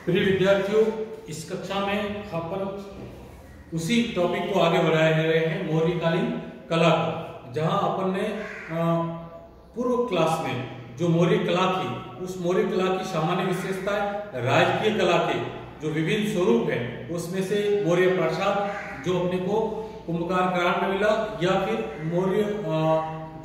प्रिय विद्यार्थियों, इस कक्षा में अपन उसी टॉपिक को आगे बढ़ा रहे हैं, मौर्यकालीन कला को। जहां अपन ने पूर्व क्लास में जो मौर्य कला थी, उस मौर्य कला की सामान्य विशेषताएं, राजकीय कला के जो विभिन्न स्वरूप है, उसमें से मौर्य प्रासाद जो अपने को कुंभकार करान में मिला, या फिर मौर्य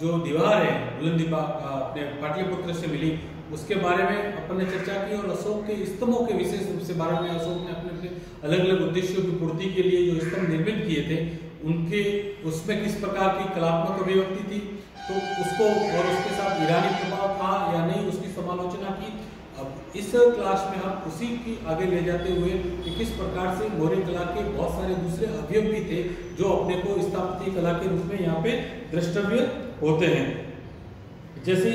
जो दीवार है बुलंदी अपने पाटलिपुत्र से मिली, उसके बारे में अपन ने चर्चा की। और अशोक के स्तंभों के विशेष रूप से बारे में, अशोक ने अपने अपने अलग अलग उद्देश्यों की पूर्ति के लिए जो स्तंभ निर्मित किए थे, उनके उसमें किस प्रकार की कलात्मक अभिव्यक्ति थी, तो उसको और उसके साथ ईरानी प्रभाव था या नहीं, उसकी समालोचना की। अब इस क्लास में हम उसी की आगे ले जाते हुए कि किस प्रकार से मौर्य कला के बहुत सारे दूसरे अवयव भी थे जो अपने को स्थापत्य कला के रूप में यहाँ पे द्रष्टव्य होते हैं। जैसे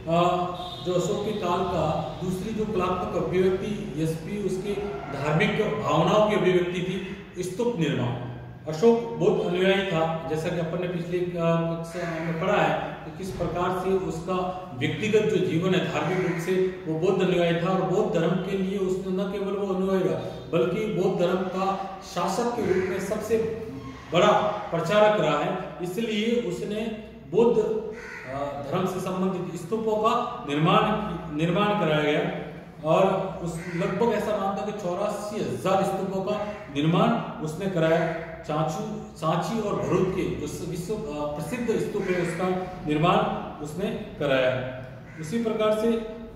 जो अशोक के काल का दूसरी जो कलात्मक अभिव्यक्ति, यद्यपि उसके धार्मिक भावनाओं की अभिव्यक्ति थी, स्तूप निर्माण। अशोक बौद्ध अनुयायी था, जैसा कि अपन ने पिछले कक्षा में पढ़ा है कि किस प्रकार से उसका व्यक्तिगत जो जीवन है धार्मिक रूप से वो बौद्ध अनुयायी था, और बौद्ध धर्म के लिए उसने न केवल वो अनुयायी रहा, बल्कि बौद्ध धर्म का शासक के रूप में सबसे बड़ा प्रचारक रहा है। इसलिए उसने बौद्ध धर्म से संबंधित स्तूपों का निर्माण कराया गया, और उस लगभग ऐसा मानता कि 84,000 स्तूपों का निर्माण उसने कराया। सांची और भरूच के जो विश्व प्रसिद्ध स्तूप है, उसका निर्माण उसने कराया। उसी प्रकार से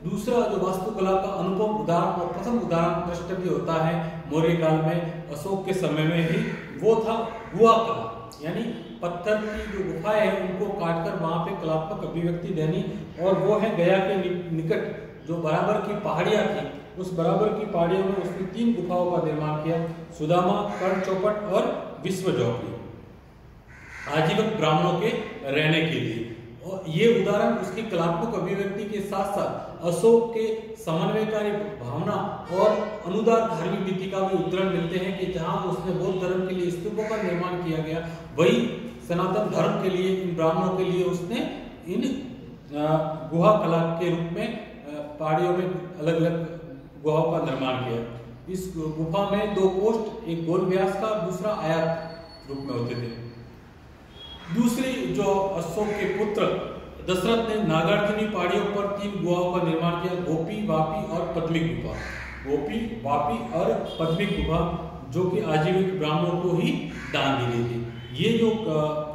दूसरा जो वास्तुकला का अनुपम उदाहरण और प्रथम उदाहरण द्रष्टव्य होता है मौर्य काल में, अशोक के समय में ही, वो था गुहा कला। यानी पत्थर की जो गुफाएं हैं उनको काटकर वहां पे कलात्मक अभिव्यक्ति देनी, और वो है गया के निकट जो बराबर की पहाड़ियां थी, उस बराबर की पहाड़ियों में उसने 3 गुफाओं का निर्माण किया, सुदामा, कर्ण चौपट और विश्व झोपड़ी, आजीवन ब्राह्मणों के रहने के लिए। और ये उदाहरण उसकी कलात्मक अभिव्यक्ति के साथ साथ अशोक के समन्वयकारी भावना और अनुदार धार्मिक नीति का भी उदाहरण मिलते हैं कि जहां उसने बौद्ध धर्म के लिए स्तूपों का निर्माण किया गया, वही सनातन धर्म के लिए, इन ब्राह्मणों के लिए उसने इन गुहा कला के रूप में पहाड़ियों में अलग अलग गुहाओं का निर्माण किया। इस गुफा में 2 कोष्ठ, एक गोल व्यास का, दूसरा आयत रूप में होते थे। दूसरी जो अशोक के पुत्र दशरथ ने नागार्जुनी पहाड़ियों पर 3 गुहाओं का निर्माण किया, गोपी, वापी और पद्मिक गुफा। गोपी, वापी और पद्मिक गुफा जो कि आजीविक ब्राह्मणों को ही दान दी गई थी। ये जो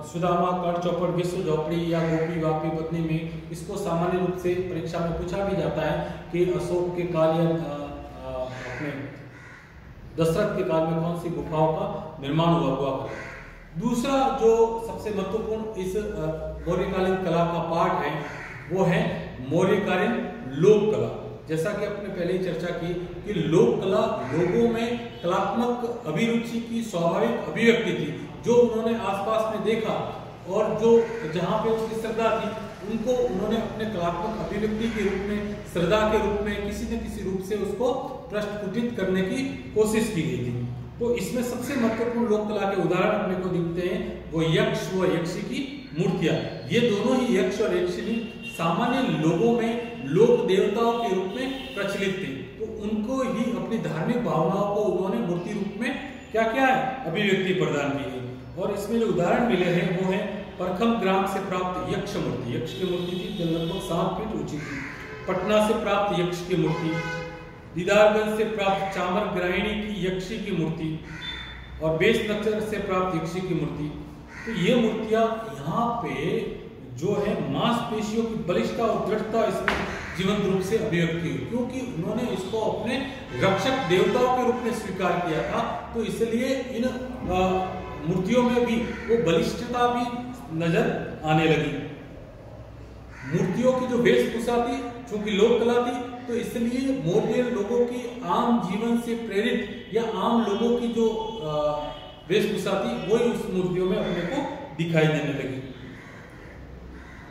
सुदामा, कर्ण चौपट, विश्व झोपड़ी या गोपी, वापी, पद्मी में, इसको सामान्य रूप से परीक्षा में पूछा भी जाता है कि अशोक के काल या अपने दशरथ के काल में कौन सी गुफाओं का निर्माण हुआ। दूसरा जो सबसे महत्वपूर्ण इस मौर्यकालीन कला का पार्ट है, वो है मौर्यकालीन लोक कला। जैसा कि आपने पहले ही चर्चा की कि लोक कला लोगों में कलात्मक अभिरुचि की स्वाभाविक अभिव्यक्ति थी, जो उन्होंने आसपास में देखा और जो जहाँ पे उसकी श्रद्धा थी, उनको उन्होंने अपने कलात्मक अभिव्यक्ति के रूप में, श्रद्धा के रूप में किसी न किसी रूप से उसको प्रस्फुटित करने की कोशिश की गई थी। तो इसमें सबसे महत्वपूर्ण लोक कला के उदाहरण अपने को दिखते हैं, वो यक्ष व यक्षी की मूर्तियां। ये दोनों ही यक्ष और यक्षिणी सामान्य लोगों में लोक देवताओं के रूप में प्रचलित थे, तो उनको ही अपनी धार्मिक भावनाओं को उन्होंने मूर्ति रूप में क्या क्या है अभिव्यक्ति प्रदान की है। और इसमें जो उदाहरण मिले हैं वो है परखम ग्राम से प्राप्त यक्ष मूर्ति। यक्ष की मूर्ति थी जो लगभग 7 फीट ऊंची थी। पटना से प्राप्त यक्ष की मूर्ति, दीदारगंज से प्राप्त चामर ग्राहिणी की यक्षी की मूर्ति, और बेस नक्षत्र से प्राप्त यक्षी की मूर्ति। तो ये मूर्तियां यहाँ पे जो है मांसपेशियों की बलिष्ठता और दृढ़ता इसमें जीवंत रूप से अभिव्यक्ति हुई, क्योंकि उन्होंने इसको अपने रक्षक देवताओं के रूप में स्वीकार किया था। तो इसलिए इन मूर्तियों में भी वो बलिष्ठता भी नजर आने लगी। मूर्तियों की जो वेशभूषा थी, चूंकि लोक कला थी, तो इसलिए मौर्य लोगों की आम जीवन से प्रेरित या आम लोगों की जो वेशभूषा थी, वही उस मूर्तियों में अपने को दिखाई देने लगी।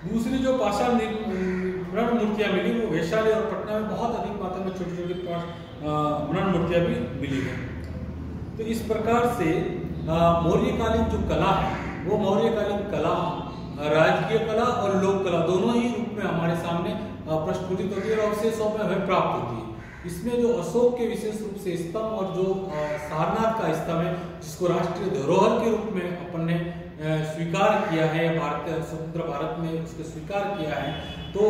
दूसरी जो पाषाण मृण मूर्तियां मिली, वो वैशाली और पटना में बहुत अधिक मात्रा में छोटी छोटी मृण मूर्तियां भी मिली हैं। तो इस प्रकार से मौर्यकालीन जो कला है, वो मौर्यकालीन कला राजकीय कला और लोक कला दोनों ही रूप में हमारे सामने प्रस्फुटित होती है और अवशेषों में हमें प्राप्त होती है। इसमें जो अशोक के विशेष रूप से स्तंभ और जो सारनाथ का स्तंभ है, जिसको राष्ट्रीय धरोहर के रूप में अपन ने स्वीकार किया है, भारतीय स्वतंत्र भारत में उसको स्वीकार किया है, तो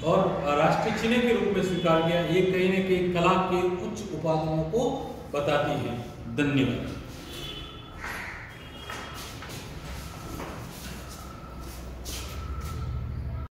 और राष्ट्रीय चिन्ह के रूप में स्वीकार किया, ये कहीं न कहीं कला के उच्च उपादानों को बताती है। धन्यवाद।